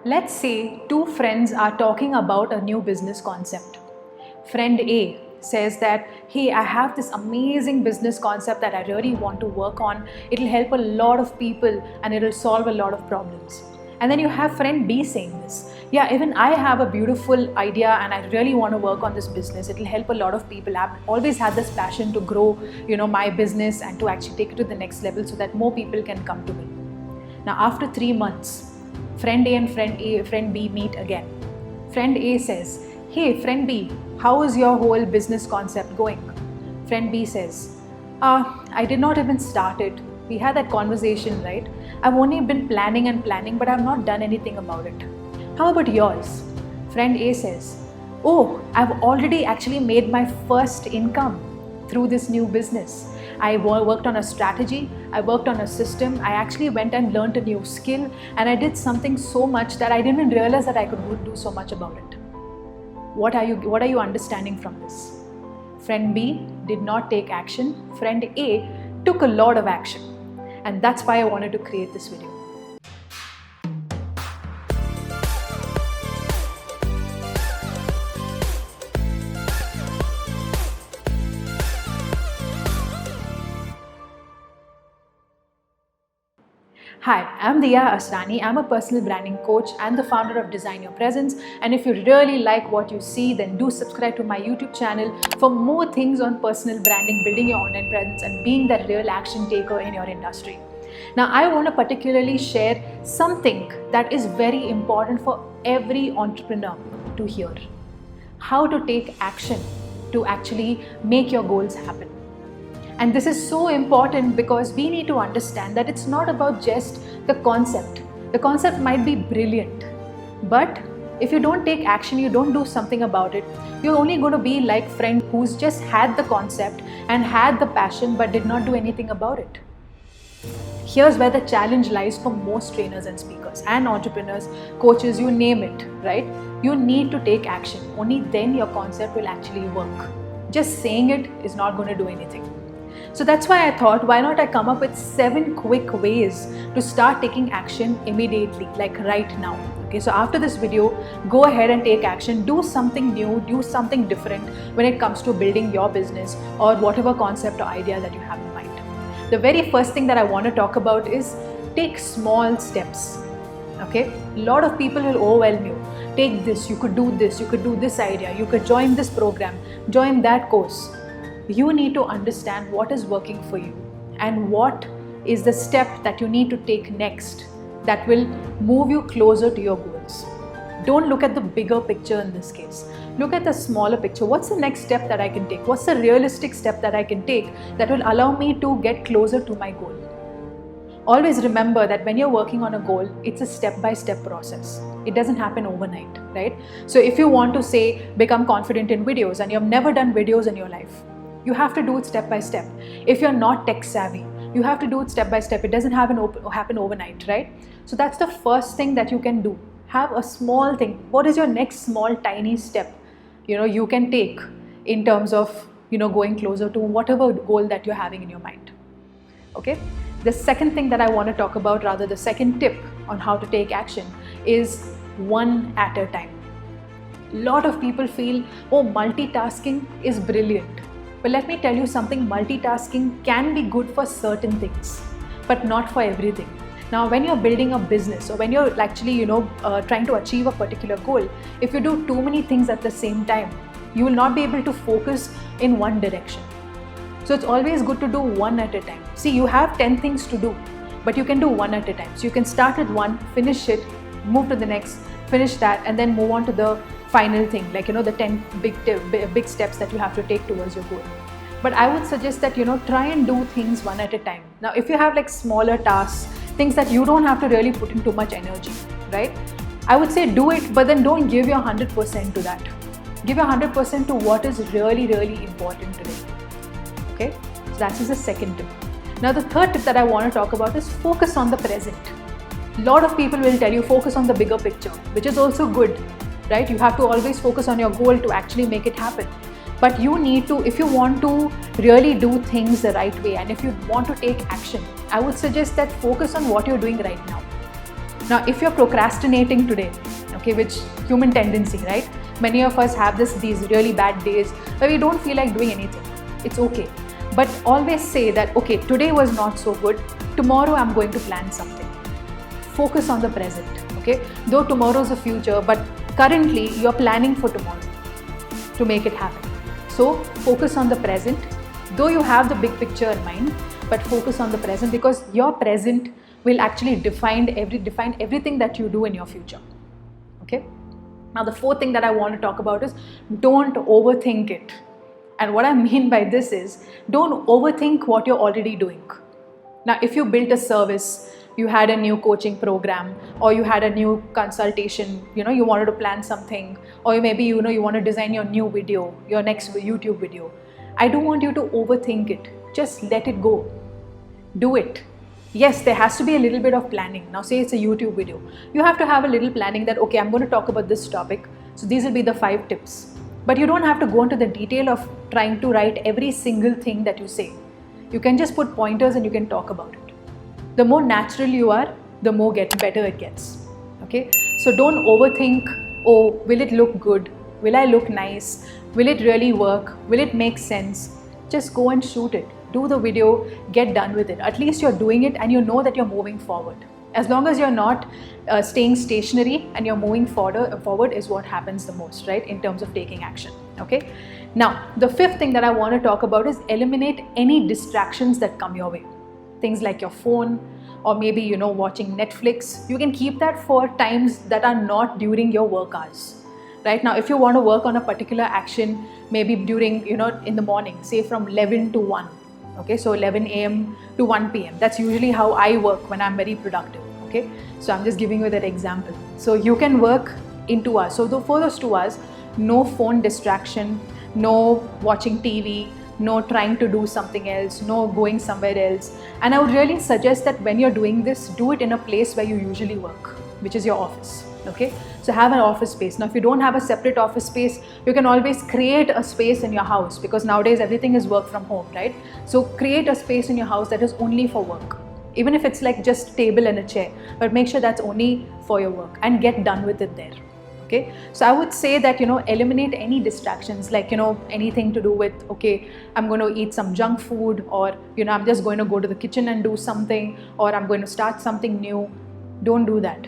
Let's say two friends are talking about a new business concept. Friend A says that, hey, I have this amazing business concept that I really want to work on. It'll help a lot of people and it'll solve a lot of problems. And then you have friend B saying this, yeah, even I have a beautiful idea and I really want to work on this business. It'll help a lot of people. I've always had this passion to grow, my business and to actually take it to the next level so that more people can come to me. Now, after 3 months, friend A and friend B meet again. Friend A says, hey, friend B, how is your whole business concept going? Friend B says, I did not even start it. We had that conversation, right? I've only been planning, but I've not done anything about it. How about yours? Friend A says, oh, I've already actually made my first income through this new business. I worked on a strategy, I worked on a system, I actually went and learned a new skill, and I did something so much that I didn't even realize that I could do so much about it. What are you understanding from this? Friend B did not take action, friend A took a lot of action. And that's why I wanted to create this video. Hi, I'm Diya Asrani. I'm a personal branding coach and the founder of Design Your Presence. And if you really like what you see, then do subscribe to my YouTube channel for more things on personal branding, building your online presence, and being that real action taker in your industry. Now, I want to particularly share something that is very important for every entrepreneur to hear. How to take action to actually make your goals happen. And this is so important because we need to understand that it's not about just the concept. The concept might be brilliant, but if you don't take action, you don't do something about it, you're only going to be like friend who's just had the concept and had the passion but did not do anything about it. Here's where the challenge lies for most trainers and speakers and entrepreneurs, coaches, you name it, right? You need to take action. Only then your concept will actually work. Just saying it is not going to do anything. So that's why I thought, why not I come up with 7 quick ways to start taking action immediately, like right now. Okay, so after this video, go ahead and take action, do something new, do something different when it comes to building your business or whatever concept or idea that you have in mind. The very first thing that I want to talk about is take small steps. Okay, a lot of people will overwhelm you. Take this, you could do this idea, you could join this program, join that course. You need to understand what is working for you and what is the step that you need to take next that will move you closer to your goals. Don't look at the bigger picture in this case. Look at the smaller picture. What's the next step that I can take? What's the realistic step that I can take that will allow me to get closer to my goal? Always remember that when you're working on a goal, it's a step-by-step process. It doesn't happen overnight, right? So if you want to say, become confident in videos and you've never done videos in your life, you have to do it step by step. If you're not tech savvy, you have to do it step by step. It doesn't happen overnight, right? So that's the first thing that you can do. Have a small thing. What is your next small tiny step you can take in terms of going closer to whatever goal that you're having in your mind? Okay. The second thing that I want to talk about, rather the second tip on how to take action, is one at a time. A lot of people feel, oh, multitasking is brilliant. But let me tell you something, multitasking can be good for certain things, but not for everything. Now, when you're building a business or when you're actually, trying to achieve a particular goal, if you do too many things at the same time, you will not be able to focus in one direction. So it's always good to do one at a time. See, you have 10 things to do, but you can do one at a time. So you can start with one, finish it, move to the next, finish that, and then move on to the final thing, like the 10 big steps that you have to take towards your goal. But I would suggest that try and do things one at a time. Now, if you have like smaller tasks, things that you don't have to really put in too much energy, right? I would say do it, but then don't give your 100% to that. Give your 100% to what is really, really important today. Okay, so that is the second tip. Now, the third tip that I want to talk about is focus on the present. A lot of people will tell you focus on the bigger picture, which is also good. Right? You have to always focus on your goal to actually make it happen. But you need to, if you want to really do things the right way and if you want to take action, I would suggest that focus on what you're doing right now. Now, if you're procrastinating today, okay, which human tendency, right? Many of us have these really bad days where we don't feel like doing anything. It's okay. But always say that, okay, today was not so good. Tomorrow I'm going to plan something. Focus on the present, okay? Though tomorrow is the future, but currently you're planning for tomorrow to make it happen. So focus on the present. Though you have the big picture in mind, but focus on the present, because your present will actually define everything that you do in your future. Okay. Now the fourth thing that I want to talk about is don't overthink it. And what I mean by this is don't overthink what you're already doing. Now, if you built a service, you had a new coaching program, or you had a new consultation, you wanted to plan something, or maybe you want to design your new video, your next YouTube video. I don't want you to overthink it. Just let it go. Do it. Yes, there has to be a little bit of planning. Now say it's a YouTube video. You have to have a little planning that, okay, I'm going to talk about this topic. So these will be the 5 tips. But you don't have to go into the detail of trying to write every single thing that you say. You can just put pointers and you can talk about it. The more natural you are, the more better it gets. Okay? So don't overthink, oh, will it look good? Will I look nice? Will it really work? Will it make sense? Just go and shoot it. Do the video, get done with it. At least you're doing it and you know that you're moving forward. As long as you're not staying stationary and you're moving forward is what happens the most, right? In terms of taking action, okay? Now, the 5th thing that I want to talk about is eliminate any distractions that come your way. Things like your phone, or maybe, watching Netflix. You can keep that for times that are not during your work hours. Right now, if you want to work on a particular action, maybe during, in the morning, say from 11 to 1. Okay, so 11 a.m. to 1 p.m. That's usually how I work when I'm very productive. Okay, so I'm just giving you that example. So you can work in 2 hours. So for those 2 hours, no phone distraction, no watching TV, no trying to do something else, no going somewhere else. And I would really suggest that when you're doing this, do it in a place where you usually work, which is your office. Okay, so have an office space. Now, if you don't have a separate office space, you can always create a space in your house, because nowadays everything is work from home, right? So create a space in your house that is only for work, even if it's like just table and a chair, but make sure that's only for your work and get done with it there. Okay, so I would say that, eliminate any distractions, like, anything to do with, okay, I'm going to eat some junk food, or, I'm just going to go to the kitchen and do something, or I'm going to start something new. Don't do that.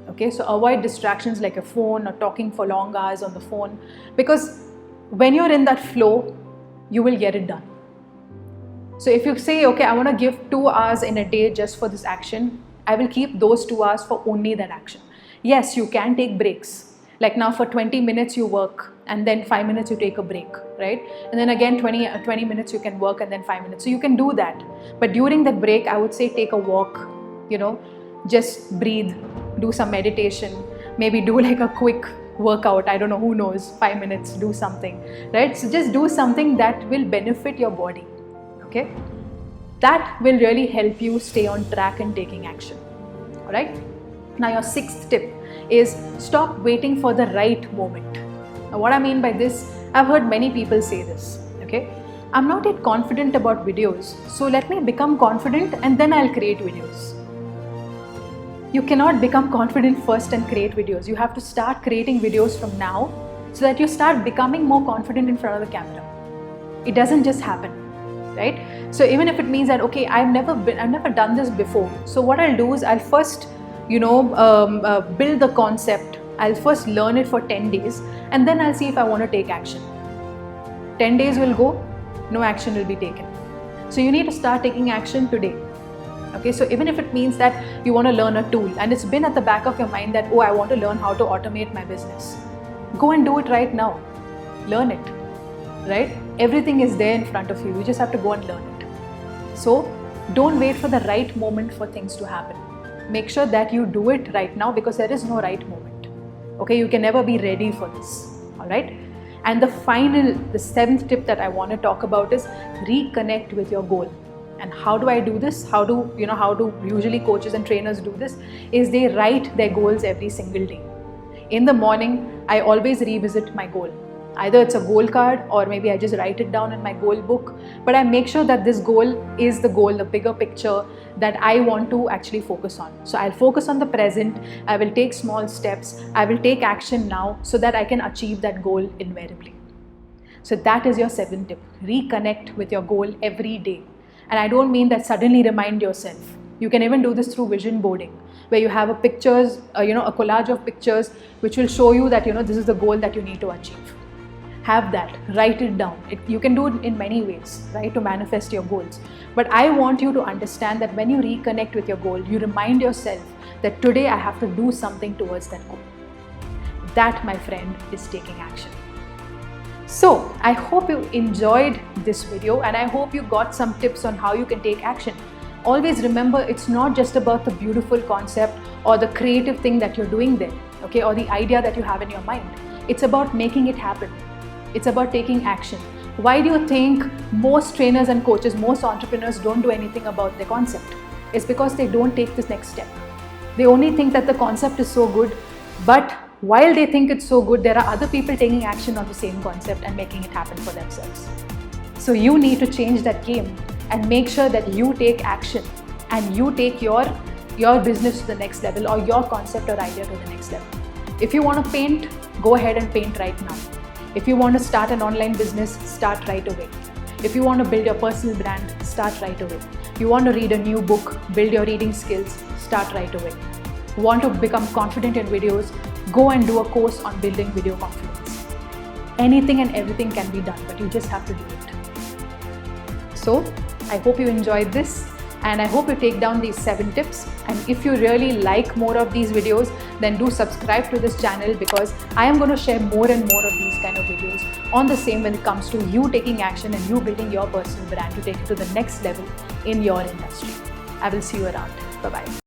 Okay, so avoid distractions like a phone or talking for long hours on the phone, because when you're in that flow, you will get it done. So if you say, okay, I want to give 2 hours in a day just for this action, I will keep those 2 hours for only that action. Yes, you can take breaks. Like now for 20 minutes you work and then 5 minutes you take a break, right? And then again 20 minutes you can work and then 5 minutes. So you can do that. But during that break, I would say take a walk, just breathe, do some meditation, maybe do like a quick workout, I don't know, who knows, 5 minutes, do something, right? So just do something that will benefit your body, okay? That will really help you stay on track and taking action, all right? Now your 6th tip is stop waiting for the right moment. Now what I mean by this, I've heard many people say this, okay? I'm not yet confident about videos, so let me become confident and then I'll create videos. You cannot become confident first and create videos. You have to start creating videos from now so that you start becoming more confident in front of the camera. It doesn't just happen, right? So even if it means that, okay, I've never done this before. So what I'll do is I'll first, build the concept. I'll first learn it for 10 days and then I'll see if I want to take action. 10 days will go, no action will be taken. So you need to start taking action today. Okay, so even if it means that you want to learn a tool and it's been at the back of your mind that, oh, I want to learn how to automate my business. Go and do it right now. Learn it, right? Everything is there in front of you. You just have to go and learn it. So don't wait for the right moment for things to happen. Make sure that you do it right now, because there is no right moment. Okay, you can never be ready for this, all right? And the 7th tip that I want to talk about is reconnect with your goal. And how do I do this? How do usually coaches and trainers do this? Is they write their goals every single day. In the morning, I always revisit my goal. Either it's a goal card or maybe I just write it down in my goal book, but I make sure that this goal is the goal, the bigger picture that I want to actually focus on. So I'll focus on the present, I will take small steps, I will take action now so that I can achieve that goal invariably. So that is your 7th tip. Reconnect with your goal every day. And I don't mean that suddenly remind yourself. You can even do this through vision boarding, where you have a pictures, a collage of pictures which will show you that this is the goal that you need to achieve. Have that, write it down. You can do it in many ways, right, to manifest your goals. But I want you to understand that when you reconnect with your goal, you remind yourself that today I have to do something towards that goal. That, my friend, is taking action. So I hope you enjoyed this video and I hope you got some tips on how you can take action. Always remember, it's not just about the beautiful concept or the creative thing that you're doing there, okay, or the idea that you have in your mind. It's about making it happen. It's about taking action. Why do you think most trainers and coaches, most entrepreneurs don't do anything about their concept? It's because they don't take this next step. They only think that the concept is so good, but while they think it's so good, there are other people taking action on the same concept and making it happen for themselves. So you need to change that game and make sure that you take action and you take your business to the next level or your concept or idea to the next level. If you want to paint, go ahead and paint right now. If you want to start an online business, start right away. If you want to build your personal brand, start right away. You want to read a new book, build your reading skills, start right away. Want to become confident in videos, go and do a course on building video confidence. Anything and everything can be done, but you just have to do it. So, I hope you enjoyed this and I hope you take down these 7 tips. And if you really like more of these videos, then do subscribe to this channel because I am going to share more and more of these kind of videos on the same when it comes to you taking action and you building your personal brand to take it to the next level in your industry. I will see you around. Bye-bye.